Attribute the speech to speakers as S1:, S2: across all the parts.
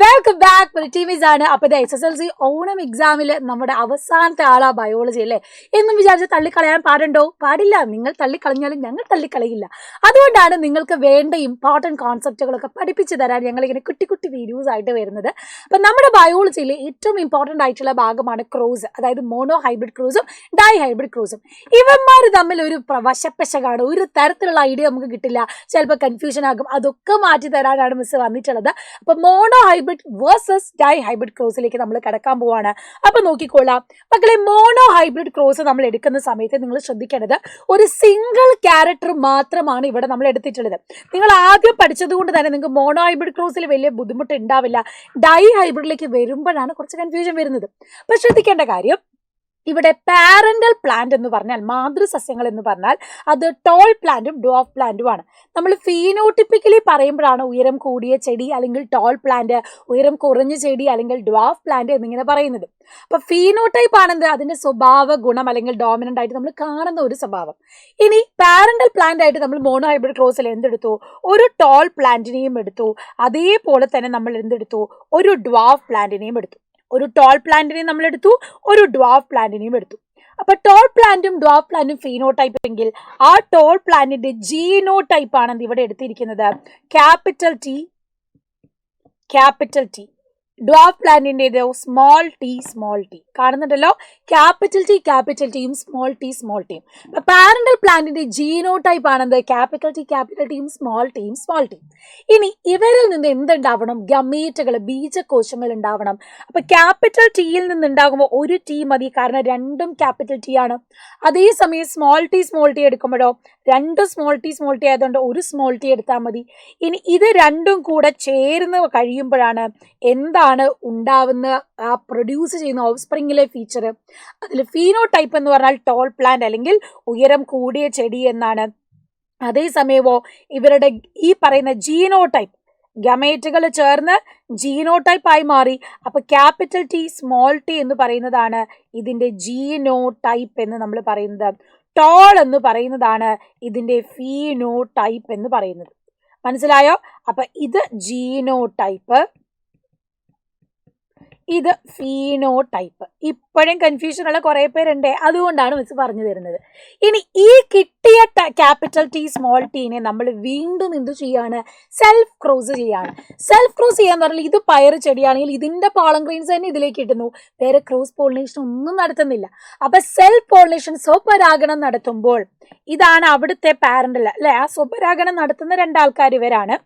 S1: Welcome back ടീമീസ് ആണ്. അപ്പൊ ഇത് SSLC ഓണം എക്സാമിൽ നമ്മുടെ അവസാനത്തെ ആളാ ബയോളജി അല്ലേ എന്നും വിചാരിച്ച് തള്ളിക്കളയാൻ പാടുണ്ടോ? പാടില്ല. നിങ്ങൾ തള്ളിക്കളഞ്ഞാലും ഞങ്ങൾ തള്ളിക്കളയില്ല. അതുകൊണ്ടാണ് നിങ്ങൾക്ക് വേണ്ട ഇമ്പോർട്ടൻറ്റ് കോൺസെപ്റ്റുകളൊക്കെ പഠിപ്പിച്ചു തരാൻ ഞങ്ങൾ ഇങ്ങനെ കുട്ടി കുട്ടി വീഡിയോസ് ആയിട്ട് വരുന്നത്. അപ്പൊ നമ്മുടെ ബയോളജിയിൽ ഏറ്റവും ഇമ്പോർട്ടൻ്റ് ആയിട്ടുള്ള ഭാഗമാണ് ക്രോസ്, അതായത് മോണോ ഹൈബ്രിഡ് ക്രോസും ഡൈ ഹൈബ്രിഡ് ക്രോസും. ഇവന്മാർ തമ്മിൽ ഒരു വശപ്പശകാണ്, ഒരു തരത്തിലുള്ള ഐഡിയ നമുക്ക് കിട്ടില്ല, ചിലപ്പോൾ കൺഫ്യൂഷൻ ആകും. അതൊക്കെ മാറ്റി തരാനാണ് മിസ് വന്നിട്ടുള്ളത്. അപ്പൊ monohybrid versus dihybrid ക്രോസിലേക്ക് നമ്മൾ കിടക്കാൻ പോവാണ്. അപ്പൊ നോക്കിക്കൊള്ളാം മക്കളെ, മോണോ ഹൈബ്രിഡ് ക്രോസ് നമ്മൾ എടുക്കുന്ന സമയത്ത് നിങ്ങൾ ശ്രദ്ധിക്കേണ്ടത് ഒരു സിംഗിൾ ക്യാരക്ടർ മാത്രമാണ് ഇവിടെ നമ്മൾ എടുത്തിട്ടുള്ളത്. നിങ്ങൾ ആദ്യം പഠിച്ചത് കൊണ്ട് തന്നെ നിങ്ങൾക്ക് മോണോ ഹൈബ്രിഡ് ക്രോസിൽ വലിയ ബുദ്ധിമുട്ട് ഉണ്ടാവില്ല. ഡൈ ഹൈബ്രിഡിലേക്ക് വരുമ്പോഴാണ് കുറച്ച് കൺഫ്യൂഷൻ വരുന്നത്. അപ്പൊ ശ്രദ്ധിക്കേണ്ട കാര്യം, ഇവിടെ പാരന്റൽ പ്ലാന്റ് എന്ന് പറഞ്ഞാൽ മാതൃസസ്യങ്ങൾ എന്ന് പറഞ്ഞാൽ അത് ടോൾ പ്ലാന്റും ഡ്വാർഫ് പ്ലാന്റുമാണ്. നമ്മൾ ഫീനോട്ടിപ്പിക്കലി പറയുമ്പോഴാണ് ഉയരം കൂടിയ ചെടി അല്ലെങ്കിൽ ടോൾ പ്ലാന്റ്, ഉയരം കുറഞ്ഞ ചെടി അല്ലെങ്കിൽ ഡ്വാർഫ് പ്ലാന്റ് എന്നിങ്ങനെ പറയുന്നത്. അപ്പൊ ഫീനോടൈപ്പ് ആണെന്ത്, അതിന്റെ സ്വഭാവ ഗുണം അല്ലെങ്കിൽ ഡോമിനന്റ് ആയിട്ട് നമ്മൾ കാണുന്ന ഒരു സ്വഭാവം. ഇനി പാരന്റൽ പ്ലാന്റ് ആയിട്ട് നമ്മൾ മോണോ ഹൈബ്രിഡ് ക്രോസിൽ എന്തെടുത്തു, ഒരു ടോൾ പ്ലാന്റിനെയും എടുത്തു, അതേപോലെ തന്നെ നമ്മൾ എന്തെടുത്തു, ഒരു ഡ്വാർഫ് പ്ലാന്റിനെയും എടുത്തു. ഒരു ടോൾ പ്ലാന്റിനെയും നമ്മൾ എടുത്തു, ഒരു ഡ്വാർഫ് പ്ലാന്റിനെയും എടുത്തു. അപ്പൊ ടോൾ പ്ലാന്റും ഡ്വാർഫ് പ്ലാന്റും ഫീനോടൈപ്പ് എങ്കിൽ ആ ടോൾ പ്ലാന്റിന്റെ ജീനോടൈപ്പ് ആണ് ഇവിടെ എടുത്തിരിക്കുന്നത്, ക്യാപിറ്റൽ ടി. ഡ്വാർഫ് പ്ലാന്റിന്റേതോ സ്മോൾ ടി. കാണുന്നുണ്ടല്ലോ, ക്യാപിറ്റൽ ടിയും സ്മോൾ ടിയും. പാരന്റൽ പ്ലാന്റിന്റെ ജീനോടൈപ്പ് ആണെന്ത്, ക്യാപിറ്റൽ ടിയും സ്മോൾ ടി. ഇനി ഇവരിൽ നിന്ന് എന്തുണ്ടാവണം, ഗമീറ്റുകൾ, ബീജകോശങ്ങൾ ഉണ്ടാവണം. അപ്പൊ ക്യാപിറ്റൽ ടിയിൽ നിന്ന് ഉണ്ടാകുമ്പോൾ ഒരു ടി മതി, കാരണം രണ്ടും ക്യാപിറ്റൽ ടി ആണ്. അതേസമയം സ്മോൾ ടി എടുക്കുമ്പോഴോ രണ്ട് സ്മോൾ ടി ആയതുകൊണ്ട് ഒരു സ്മോൾ ടി എടുത്താൽ മതി. ഇനി ഇത് രണ്ടും കൂടെ ചേർന്ന് കഴിയുമ്പോഴാണ് എന്താണ് ഉണ്ടാവുന്ന, ആ പ്രൊഡ്യൂസ് ചെയ്യുന്ന ഓഫ്സ്പ്രിങ്ങിലെ ഫീച്ചർ. അതിൽ ഫീനോടൈപ്പ് എന്ന് പറഞ്ഞാൽ ടോൾ പ്ലാന്റ് അല്ലെങ്കിൽ ഉയരം കൂടിയ ചെടി എന്നാണ്. അതേസമയമോ ഇവരുടെ ഈ പറയുന്ന ജീനോടൈപ്പ്, ഗമേറ്റുകൾ ചേർന്ന് ജീനോടൈപ്പ് ആയി മാറി. അപ്പൊ ക്യാപിറ്റൽ ടി സ്മോൾ ടി എന്ന് പറയുന്നതാണ് ഇതിന്റെ ജീനോടൈപ്പ് എന്ന് നമ്മൾ പറയുന്നത്. ടോൾ എന്ന് പറയുന്നതാണ് ഇതിന്റെ ഫീനോടൈപ്പ് എന്ന് പറയുന്നത്. മനസ്സിലായോ? അപ്പൊ ഇത് ജീനോടൈപ്പ്, ഇത് ഫീനോടൈപ്പ്. ഇപ്പോഴും കൺഫ്യൂഷൻ ഉള്ള കുറെ പേരുണ്ട്, അതുകൊണ്ടാണ് മിസ് പറഞ്ഞു തരുന്നത്. ഇനി ഈ കിട്ടിയ ക്യാപിറ്റൽ ടി സ്മോൾ ടീനെ നമ്മൾ വീണ്ടും എന്ത് ചെയ്യാണ്, സെൽഫ് ക്രോസ് ചെയ്യാണ്. സെൽഫ് ക്രോസ് ചെയ്യാന്ന് പറഞ്ഞാൽ ഇത് പയർ ചെടിയാണെങ്കിൽ ഇതിന്റെ പോളൻ ഗ്രെയിൻസ് തന്നെ ഇതിലേക്ക് കിട്ടുന്നു, വേറെ ക്രോസ് പോളിനേഷൻ ഒന്നും നടത്തുന്നില്ല. അപ്പൊ സെൽഫ് പോളിനേഷൻ, സ്വപരാഗണം നടത്തുമ്പോൾ ഇതാണ് അവിടുത്തെ പാരന്റൽ അല്ലെ, ആ സ്വപരാഗണം നടത്തുന്ന രണ്ടാൾക്കാർ ഇവരാണ്.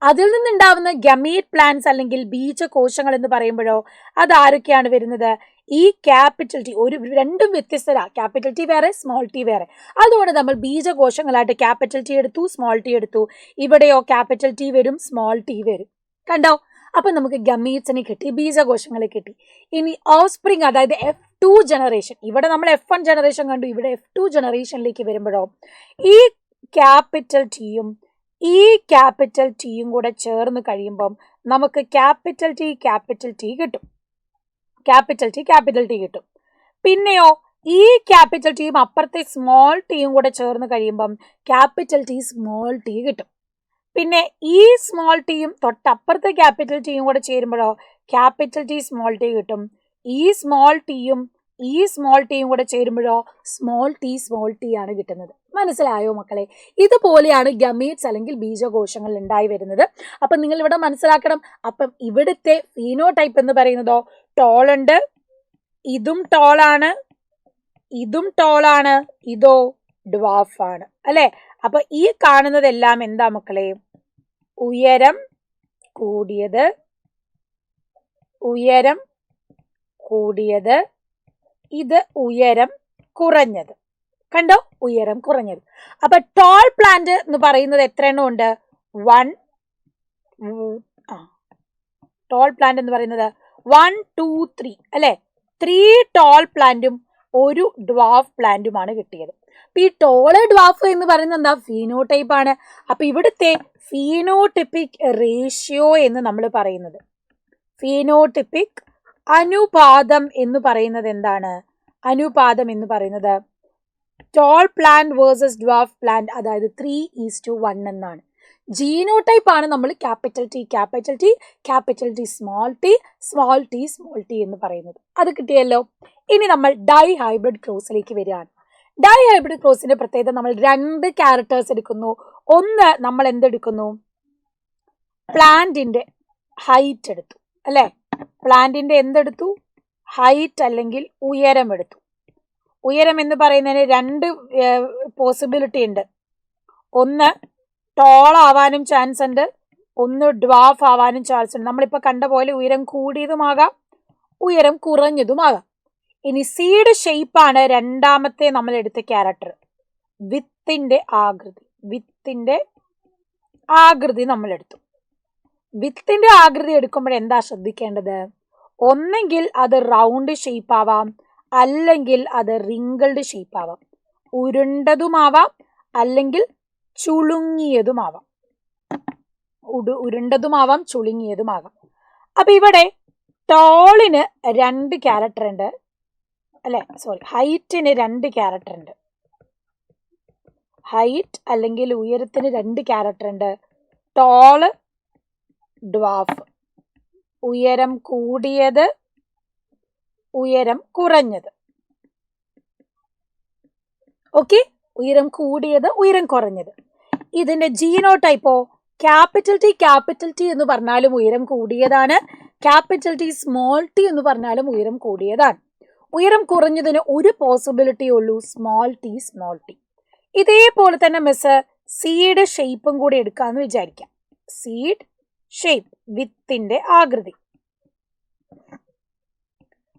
S1: അതിൽ നിന്നുണ്ടാവുന്ന ഗമീറ്റ് പ്ലാന്റ്സ് അല്ലെങ്കിൽ ബീജകോശങ്ങൾ എന്ന് പറയുമ്പോഴോ അതാരൊക്കെയാണ് വരുന്നത്, ഈ ക്യാപിറ്റൽ ടി. രണ്ടും വ്യത്യസ്തരാ, ക്യാപിറ്റൽ ടി വേറെ സ്മോൾ ടി വേറെ. അതുകൊണ്ട് നമ്മൾ ബീജകോശങ്ങളായിട്ട് ക്യാപിറ്റൽ ടി എടുത്തു, സ്മോൾ ടി എടുത്തു. ഇവിടെയോ ക്യാപിറ്റൽ ടി വരും, സ്മോൾ ടി വരും. കണ്ടോ? അപ്പൊ നമുക്ക് ഗമീറ്റ്സിനെ കിട്ടി, ബീജകോശങ്ങളെ കിട്ടി. ഇനി ഓഫ്സ്പ്രിങ്, അതായത് F2 ജനറേഷൻ, ഇവിടെ നമ്മൾ F1 ജനറേഷൻ കണ്ടു, ഇവിടെ F2 ജനറേഷനിലേക്ക് വരുമ്പോഴോ ഈ ക്യാപിറ്റൽ ടിയും ഈ ക്യാപിറ്റൽ ടിയും കൂടെ ചേർന്ന് കഴിയുമ്പം നമുക്ക് ക്യാപിറ്റൽ ടി കിട്ടും. ക്യാപിറ്റൽ ടി കിട്ടും. പിന്നെയോ ഈ ക്യാപിറ്റൽ ടിയും അപ്പുറത്തെ സ്മോൾ ടിയും കൂടെ ചേർന്ന് കഴിയുമ്പം ക്യാപിറ്റൽ ടി സ്മോൾ ടി കിട്ടും. പിന്നെ ഈ സ്മോൾ ടിയും തൊട്ടപ്പുറത്തെ ക്യാപിറ്റൽ ടിയും കൂടെ ചേരുമ്പോഴോ ക്യാപിറ്റൽ ടി സ്മോൾ ടി കിട്ടും. ഈ സ്മോൾ ടിയും കൂടെ ചേരുമ്പോഴോ സ്മോൾ ടി ആണ് കിട്ടുന്നത്. മനസ്സിലായോ മക്കളെ? ഇതുപോലെയാണ് ഗമീറ്റ്സ് അല്ലെങ്കിൽ ബീജകോശങ്ങൾ ഉണ്ടായി വരുന്നത്. അപ്പൊ നിങ്ങൾ ഇവിടെ മനസ്സിലാക്കണം. അപ്പം ഇവിടുത്തെ ഫീനോടൈപ്പ് എന്ന് പറയുന്നതോ ടോൾ ഉണ്ട്, ഇതും ടോളാണ്, ഇതോ ഡ്വാർഫ് ആണ് അല്ലെ. അപ്പൊ ഈ കാണുന്നതെല്ലാം എന്താ മക്കളെ, ഉയരം കൂടിയത്, ഇത് ഉയരം കുറഞ്ഞത്. കണ്ടോ? ഉയരം കുറഞ്ഞത്. അപ്പൊ ടോൾ പ്ലാന്റ് എന്ന് പറയുന്നത് എത്ര എണ്ണം ഉണ്ട്, ടോൾ പ്ലാന്റ് എന്ന് പറയുന്നത് 1 2 3 അല്ലെ. 3 ടോൾ പ്ലാന്റും ഒരു ഡ്വാർഫ് പ്ലാന്റുമാണ് കിട്ടിയത്. അപ്പൊ ഈ ടോള് ഡ്വാർഫ് എന്ന് പറയുന്നത് എന്താ, ഫീനോടൈപ്പ് ആണ്. അപ്പൊ ഇവിടുത്തെ ഫീനോടിപ്പിക് റേഷ്യോ എന്ന് നമ്മൾ പറയുന്നത്, ഫീനോടിപ്പിക് അനുപാതം എന്ന് പറയുന്നത് എന്താണ്, അനുപാതം എന്ന് പറയുന്നത് tall plant versus dwarf plant, അതായത് 3:1 എന്നാണ്. ജീനോടൈപ്പ് ആണ് നമ്മൾ capital T capital T capital T small T small T small T എന്ന് പറയുന്നത്. അത് കിട്ടിയല്ലോ. ഇനി നമ്മൾ ഡൈ ഹൈബ്രിഡ് ക്രോസിലേക്ക് വരികയാണ്. ഡൈ ഹൈബ്രിഡ് ക്രോസിന്റെ പ്രത്യേകത, നമ്മൾ 2 ക്യാരക്ടേഴ്സ് എടുക്കുന്നു. ഒന്ന് നമ്മൾ എന്തെടുക്കുന്നു, പ്ലാന്റിന്റെ ഹൈറ്റ് എടുത്തു അല്ലെ, പ്ലാന്റിന്റെ എന്തെടുത്തു, ഹൈറ്റ് അല്ലെങ്കിൽ ഉയരം എടുത്തു. ഉയരം എന്ന് പറയുന്നതിന് 2 പോസിബിലിറ്റി ഉണ്ട്. ഒന്ന് ടോൾ ആവാനും ചാൻസ് ഉണ്ട്, ഒന്ന് ഡ്വാഫ് ആവാനും ചാൻസ് ഉണ്ട്. നമ്മളിപ്പോൾ കണ്ട പോലെ ഉയരം കൂടിയതുമാകാം, ഉയരം കുറഞ്ഞതുമാകാം. ഇനി സീഡ് ഷേപ്പാണ് രണ്ടാമത്തെ നമ്മൾ എടുത്ത ക്യാരക്ടർ. വിത്തിന്റെ ആകൃതി നമ്മൾ എടുത്തു. വിത്തിന്റെ ആകൃതി എടുക്കുമ്പോൾ എന്താ ശ്രദ്ധിക്കേണ്ടത്, ഒന്നെങ്കിൽ അത് റൗണ്ട് ഷേപ്പ് ആവാം, അല്ലെങ്കിൽ അത് റിങ്കിൾഡ് ഷേപ്പ് ആവാം. ഉരുണ്ടതുമാവാം, അല്ലെങ്കിൽ ചുളുങ്ങിയതുമാവാം. ഉരുണ്ടതുമാവാം, ചുളുങ്ങിയതുമാകാം. അപ്പൊ ഇവിടെ ടോളിന് 2 ക്യാരക്ടർ ഉണ്ട് അല്ലെ, ഹൈറ്റിന് 2 ക്യാരക്ടർ ഉണ്ട്. ഹൈറ്റ് അല്ലെങ്കിൽ ഉയരത്തിന് 2 ക്യാരക്ടർ ഉണ്ട്. Tall, dwarf. ഉയരം കൂടിയത്, ഉയരം കുറഞ്ഞത്. ഓക്കെ, ഉയരം കൂടിയത്, ഉയരം കുറഞ്ഞത്. ഇതിന്റെ ജീനോടൈപ്പോ ക്യാപിറ്റൽ ടി എന്ന് പറഞ്ഞാലും ഉയരം കൂടിയതാണ്, ക്യാപിറ്റൽ ടി സ്മോൾ ടി എന്ന് പറഞ്ഞാലും ഉയരം കൂടിയതാണ്. ഉയരം കുറഞ്ഞതിന് ഒരു പോസിബിലിറ്റി ഉള്ളൂ, സ്മോൾ ടി. ഇതേപോലെ തന്നെ മിസ് സീഡ് ഷേപ്പും കൂടി എടുക്കാന്ന് വിചാരിക്കാം. സീഡ് ഷേപ്പ്, വിത്തിന്റെ ആകൃതി.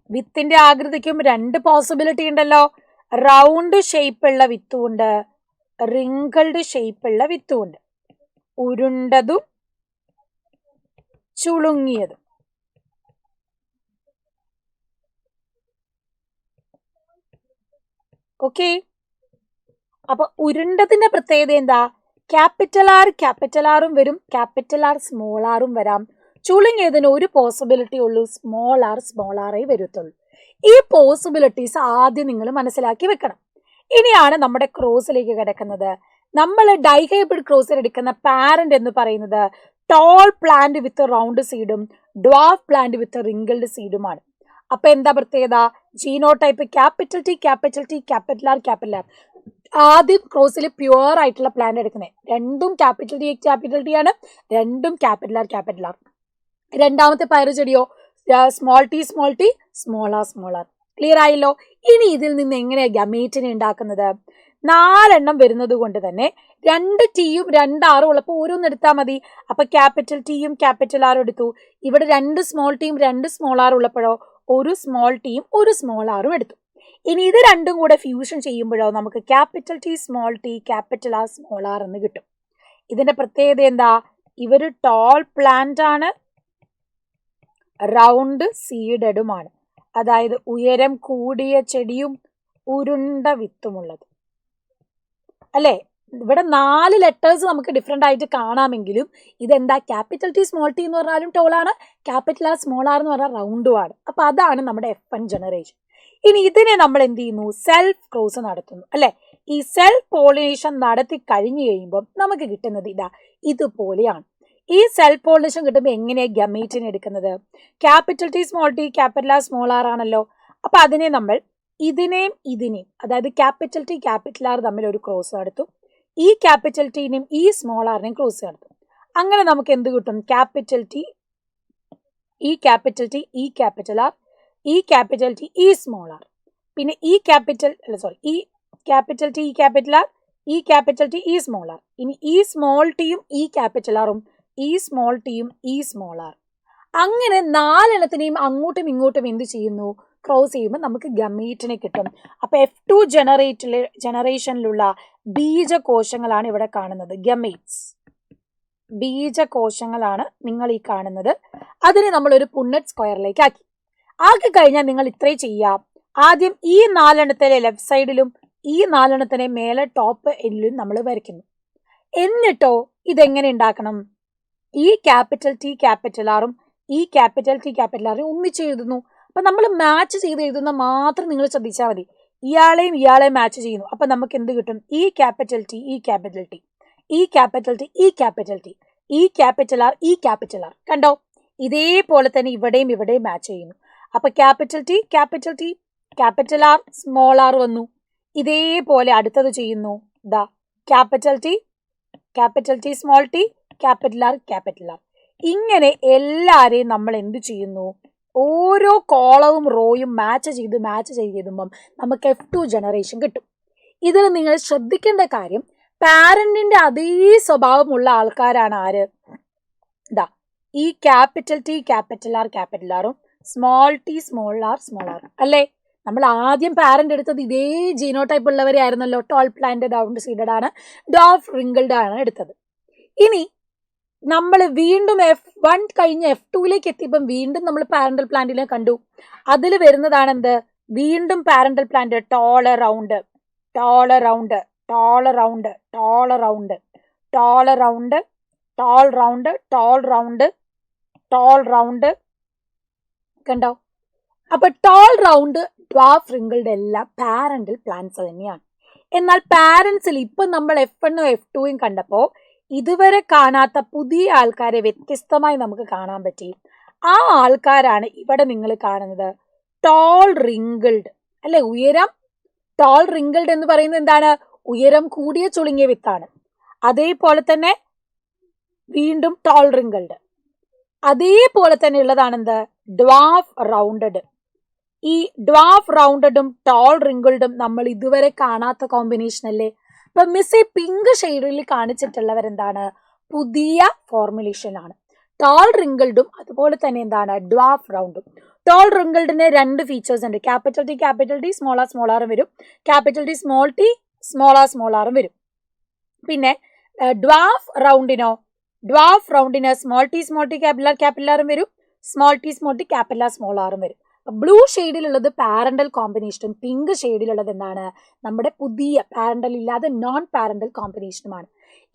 S1: വിത്തിന്റെ ആകൃതിക്കും 2 പോസിബിലിറ്റി ഉണ്ടല്ലോ. റൗണ്ട് ഷേപ്പുള്ള വിത്തുണ്ട്, റിങ്കിൾഡ് ഷേപ്പുള്ള വിത്തുണ്ട്. ഉരുണ്ടതും ചുളുങ്ങിയതും. ഓക്കെ, അപ്പൊ ഉരുണ്ടതിന്റെ പ്രത്യേകത എന്താ, ക്യാപിറ്റൽ ആറും വരും, ക്യാപിറ്റൽ ആർ സ്മോൾ ആറും വരാം. ചുളുങ്ങിയതിന് ഒരു പോസിബിലിറ്റി ഉള്ളൂ, സ്മോൾ ആറേ വരത്തുള്ളൂ. ഈ പോസിബിലിറ്റീസ് ആദ്യം നിങ്ങൾ മനസ്സിലാക്കി വെക്കണം. ഇനിയാണ് നമ്മുടെ ക്രോസിലേക്ക് കിടക്കുന്നത്. നമ്മൾ ഡൈഹൈബ്രിഡ് ക്രോസിൽ എടുക്കുന്ന പാരന്റ് എന്ന് പറയുന്നത് ടോൾ പ്ലാന്റ് വിത്ത് റൗണ്ട് സീഡും ഡ്വാഫ് പ്ലാന്റ് വിത്ത് റിങ്കിൾഡ് സീഡുമാണ്. അപ്പൊ എന്താ പ്രത്യേകത, ജീനോടൈപ്പ് ക്യാപിറ്റൽ ടി. ആദ്യം ക്രോസിൽ പ്യുവർ ആയിട്ടുള്ള പ്ലാന്റ് എടുക്കുന്നത്, രണ്ടും ക്യാപിറ്റൽ ടി ആണ്, രണ്ടും ക്യാപിറ്റൽ ആർ. രണ്ടാമത്തെ പയറ് ചെടിയോ small T, small R. Clear ആയല്ലോ. ഇനി ഇതിൽ നിന്ന് എങ്ങനെയാ ഗമേറ്റിനെ ഉണ്ടാക്കുന്നത്, 4 എണ്ണം വരുന്നത് കൊണ്ട് തന്നെ 2 ടിയും 2 ആറും ഉള്ളപ്പോൾ ഓരോന്ന് എടുത്താൽ മതി. അപ്പൊ ക്യാപിറ്റൽ ടിയും ക്യാപിറ്റൽ ആറും എടുത്തു. ഇവിടെ 2 സ്മോൾ ടിയും 2 സ്മോൾ ആറും ഉള്ളപ്പോഴോ ഒരു സ്മോൾ ടിയും ഒരു സ്മോൾ ആറും എടുത്തു. ഇനി ഇത് രണ്ടും കൂടെ ഫ്യൂഷൻ ചെയ്യുമ്പോഴോ നമുക്ക് capital T small T capital R small R എന്ന് കിട്ടും. ഇതിന്റെ പ്രത്യേകത എന്താ, ഇവര് ടോൾ പ്ലാന്റ് ആണ്, റൗണ്ട് സീഡഡുമാണ്. അതായത് ഉയരം കൂടിയ ചെടിയും ഉരുണ്ട വിത്തുമുള്ളത് അല്ലേ. ഇവിടെ 4 ലെറ്റേഴ്സ് നമുക്ക് ഡിഫറെന്റ് ആയിട്ട് കാണാമെങ്കിലും ഇതെന്താ, ക്യാപിറ്റൽ ടി സ്മോൾ ടി എന്ന് പറഞ്ഞാലും ടോളാണ്, ക്യാപിറ്റൽ ആർ സ്മോൾ ആർ എന്ന് പറഞ്ഞാൽ റൗണ്ടുമാണ്. അപ്പൊ അതാണ് നമ്മുടെ F1 ജനറേഷൻ. ഇനി ഇതിനെ നമ്മൾ എന്ത് ചെയ്യുന്നു, സെൽഫ് ക്രോസ് നടത്തുന്നു അല്ലെ. ഈ സെൽഫ് പോളിനേഷൻ നടത്തി കഴിഞ്ഞു കഴിയുമ്പോൾ നമുക്ക് കിട്ടുന്നത് ഇതുപോലെയാണ്. ഈ സെൽഫ് പോളിനേഷൻ കിട്ടുമ്പോൾ എങ്ങനെയാണ് ഗമേറ്റിനെ എടുക്കുന്നത്, capital T capital R small R ആണല്ലോ. അപ്പൊ അതിനെ നമ്മൾ ഇതിനെയും അതായത് ക്യാപിറ്റൽ ടി ക്യാപിറ്റൽ ആർ തമ്മിൽ ഒരു ക്രോസ് നടത്തും, ഈ ക്യാപിറ്റൽ ടീനെയും ഈ സ്മോൾ ആറിനെയും ക്രോസ് നടത്തും. അങ്ങനെ നമുക്ക് എന്ത് കിട്ടും, ക്യാപിറ്റൽ ടി ഈ ക്യാപിറ്റൽ ടി ഈ ക്യാപിറ്റൽ ആർ, ഈ ക്യാപിറ്റൽ ടി ഈ സ്മോൾ ആർ, പിന്നെ ഈ ക്യാപിറ്റൽ ടി ഈ ക്യാപിറ്റൽ ആർ, ഈ ക്യാപിറ്റൽ ടി ഈ സ്മോൾ ആർ. ഇനി ഈ സ്മോൾ ടിയും ഈ ക്യാപിറ്റൽ ആറും, ഈ സ്മോൾ ടിയും ഈ സ്മോൾ ആർ. അങ്ങനെ 4 എണ്ണത്തിനെയും അങ്ങോട്ടും ഇങ്ങോട്ടും എന്ത് ചെയ്യുന്നു, ക്രോസ് ചെയ്യുമ്പോൾ നമുക്ക് ഗമേറ്റിനെ കിട്ടും. അപ്പൊ F2 ജനറേഷനിലുള്ള ബീജകോശങ്ങളാണ് ഇവിടെ കാണുന്നത്, ഗമേറ്റ്സ്. ബീജകോശങ്ങളാണ് നിങ്ങൾ ഈ കാണുന്നത്. അതിനെ നമ്മൾ ഒരു പുണ്ണറ്റ് സ്ക്വയറിലേക്ക് ആക്കി കഴിഞ്ഞാൽ നിങ്ങൾ ഇത്രേ ചെയ്യാം. ആദ്യം ഈ 4 എണ്ണത്തിലെ ലെഫ്റ്റ് സൈഡിലും ഈ 4 എണ്ണത്തിനെ മേലെ ടോപ്പ് എല്ലിലും നമ്മൾ വരയ്ക്കുന്നു. എന്നിട്ടോ ഇതെങ്ങനെ ഉണ്ടാക്കണം, ഈ ക്യാപിറ്റൽ ടി ക്യാപിറ്റൽ ആറും ഈ ക്യാപിറ്റൽ ടി ക്യാപിറ്റൽ ആറും ഒന്നിച്ച് എഴുതുന്നു. അപ്പൊ നമ്മൾ മാച്ച് ചെയ്ത് എഴുതുന്ന മാത്രം നിങ്ങൾ ശ്രദ്ധിച്ചാൽ മതി. ഇയാളെയും മാച്ച് ചെയ്യുന്നു. അപ്പൊ നമുക്ക് എന്ത് കിട്ടും, ഈ ക്യാപിറ്റൽ ടി ഈ ക്യാപിറ്റൽ ടി. ഈ ക്യാപിറ്റൽ ടി, ഈ ക്യാപിറ്റൽ ടി, ഈ ക്യാപിറ്റൽ ആർ, ഈ ക്യാപിറ്റൽ ആർ. കണ്ടോ? ഇതേപോലെ തന്നെ ഇവിടെയും മാച്ച് ചെയ്യുന്നു. അപ്പൊ capital T, capital T, capital R, small R വന്നു. ഇതേപോലെ അടുത്തത് ചെയ്യുന്നു. ദാ capital T, small T, capital R, capital R. ഇങ്ങനെ എല്ലാരെയും നമ്മൾ എന്ത് ചെയ്യുന്നു? ഓരോ കോളവും റോയും മാച്ച് ചെയ്തുമ്പം നമുക്ക് F2 ജനറേഷൻ കിട്ടും. ഇതിൽ നിങ്ങൾ ശ്രദ്ധിക്കേണ്ട കാര്യം, പാരന്റിന്റെ അതേ സ്വഭാവമുള്ള ആൾക്കാരാണ് ആര്? ഇതാ ഈ ക്യാപിറ്റൽ ടി, ക്യാപിറ്റൽ ആറും സ്മോൾ ടി, സ്മോൾ ആറും അല്ലേ? നമ്മൾ ആദ്യം പാരന്റ് എടുത്തത് ഇതേ ജീനോടൈപ്പ് ഉള്ളവരെ ആയിരുന്നല്ലോ. ടോൾ പ്ലാന്റഡ് റൗണ്ട് സീഡഡ് ആണ്, ഡോഫ് റിങ്കിൾഡ് ആണ് എടുത്തത്. ഇനി നമ്മൾ വീണ്ടും F1 കഴിഞ്ഞ് F2ലേക്ക് എത്തിയപ്പം വീണ്ടും നമ്മൾ പാരന്റൽ പ്ലാന്റിനെ കണ്ടു. അതിൽ വരുന്നതാണ് എന്ത്? വീണ്ടും പാരന്റൽ പ്ലാന്റ് ടോൾ റൗണ്ട്, കണ്ടോ? അപ്പൊ ടോൾ റൗണ്ട്, ഡ്വാർഫ് റിങ്കിൾഡ് എല്ലാം പാരന്റൽ പ്ലാന്റ്സ് തന്നെയാണ്. എന്നാൽ പാരന്റ്സിൽ ഇപ്പൊ നമ്മൾ F1ഉം F2ഉം കണ്ടപ്പോ ഇതുവരെ കാണാത്ത പുതിയ ആൾക്കാരെ വ്യത്യസ്തമായി നമുക്ക് കാണാൻ പറ്റി. ആ ആൾക്കാരാണ് ഇവിടെ നിങ്ങൾ കാണുന്നത് ടോൾ റിങ്കിൾഡ് അല്ലെ? ഉയരം ടോൾ റിങ്കിൾഡ് എന്ന് പറയുന്നത് എന്താണ്? ഉയരം കൂടിയ ചുളുങ്ങിയ വിത്താണ്. അതേപോലെ തന്നെ വീണ്ടും ടോൾ റിങ്കിൾഡ്. അതേപോലെ തന്നെ ഉള്ളതാണ് എന്ത്? Dwarf rounded. ഈ ഡ്വാർഫ് റൗണ്ടഡും ടോൾ റിങ്കിൾഡും നമ്മൾ ഇതുവരെ കാണാത്ത കോമ്പിനേഷൻ അല്ലേ? അപ്പൊ മിസ് ഈ പിങ്ക് ഷെയ്ഡിൽ കാണിച്ചിട്ടുള്ളവരെന്താണ്? പുതിയ ഫോർമുലേഷൻ ആണ്. ടോൾ റിങ്കിൾഡും അതുപോലെ തന്നെ എന്താണ്? ഡ്വാർഫ് റൗണ്ടും. ടോൾ റിങ്കിൾഡിന് 2 ഫീച്ചേഴ്സ് ഉണ്ട്. ക്യാപിറ്റൽ ടി, സ്മോൾ ആറും വരും. ക്യാപിറ്റൽ ടി, സ്മോൾ ആറും വരും. പിന്നെ ഡ്വാർഫ് റൗണ്ടിന് സ്മോൾ ടി, ക്യാപിറ്റൽ ആറും വരും. Small T, capital R, small ആറും വരും. ബ്ലൂ ഷെയ്ഡിലുള്ളത് പാരന്റൽ കോമ്പിനേഷനും പിങ്ക് ഷെയ്ഡിലുള്ളത് എന്താണ്? നമ്മുടെ പുതിയ പാരന്റൽ ഇല്ലാതെ നോൺ പാരന്റൽ കോമ്പിനേഷനുമാണ്.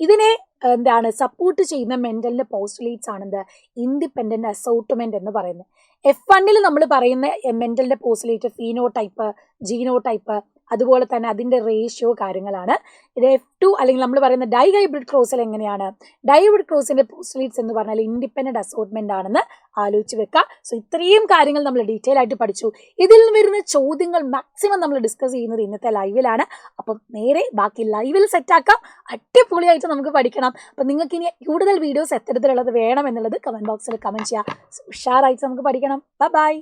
S1: ഇതിനെ എന്താണ് സപ്പോർട്ട് ചെയ്യുന്ന മെന്റലിന്റെ പോസ്റ്റുലേറ്റ്സ് ആണെന്ത്? ഇൻഡിപെൻഡന്റ് അസോർട്ട്മെന്റ് എന്ന് പറയുന്നത്. F1 നമ്മൾ പറയുന്ന മെന്റലിന്റെ പോസ്റ്റുലേറ്റ് ഫീനോടൈപ്പ്, ജീനോടൈപ്പ്, അതുപോലെ തന്നെ അതിന്റെ റേഷ്യോ കാര്യങ്ങളാണ്. ഇത് F2 അല്ലെങ്കിൽ നമ്മൾ പറയുന്ന ഡൈ ഹൈബ്രിഡ് ക്രോസിൽ എങ്ങനെയാണ്? ഡൈ ഹൈബ്രിഡ് ക്രോസിന്റെ പോസ്റ്റുലേറ്റ്സ് എന്ന് പറഞ്ഞാൽ ഇൻഡിപെൻഡന്റ് അസോർട്ട്മെന്റ് ആണെന്ന് ആലോചിച്ച് വെക്കുക. സോ ഇത്രയും കാര്യങ്ങൾ നമ്മൾ ഡീറ്റെയിൽ ആയിട്ട് പഠിച്ചു. ഇതിൽ വരുന്ന ചോദ്യങ്ങൾ മാക്സിമം നമ്മൾ ഡിസ്കസ് ചെയ്യുന്നത് ഇന്നത്തെ ലൈവിലാണ്. അപ്പം നേരെ ബാക്കി ലൈവിൽ സെറ്റാക്കാം. അടിപൊളിയായിട്ട് നമുക്ക് പഠിക്കണം. അപ്പം നിങ്ങൾക്ക് ഇനി കൂടുതൽ വീഡിയോസ് എത്തരത്തിലുള്ളത് വേണം എന്നുള്ളത് കമന്റ് ബോക്സിൽ കമന്റ് ചെയ്യാം. ഉഷാറായിട്ട് നമുക്ക് പഠിക്കണം. ബൈ.